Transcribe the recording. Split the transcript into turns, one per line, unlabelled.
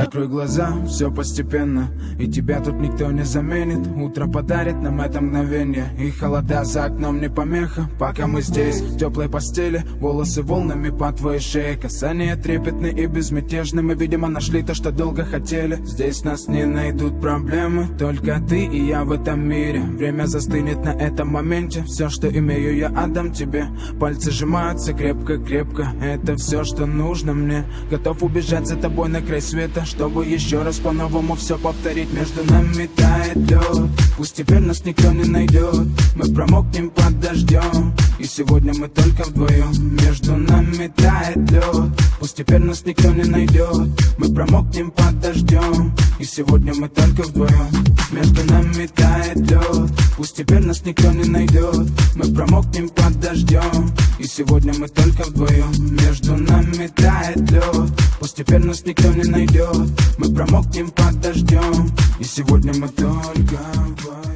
Закрой глаза, все постепенно, и тебя тут никто не заменит. Утро подарит нам это мгновение, и холода за окном не помеха. Пока мы здесь, в теплой постели, волосы волнами по твоей шее. Касания трепетны и безмятежны, мы, видимо, нашли то, что долго хотели. Здесь нас не найдут проблемы, только ты и я в этом мире. Время застынет на этом моменте, все, что имею, я отдам тебе. Пальцы сжимаются крепко-крепко, это все, что нужно мне. Готов убежать за тобой на край света, чтобы еще раз по-новому все повторить. Между нами тает лед, пусть теперь нас никто не найдет. Мы промокнем под дождем, и сегодня мы только вдвоем. Между нами тает лед, пусть теперь нас никто не найдет. Мы промокнем под дождем, и сегодня мы только вдвоем. Между нами тает лед, пусть теперь нас никто не найдет. Мы промокнем под дождем, и сегодня мы только вдвоем. Между нами тает лед, пусть теперь нас никто не найдет. Мы промокнем под дождем, и сегодня мы только вдвоем.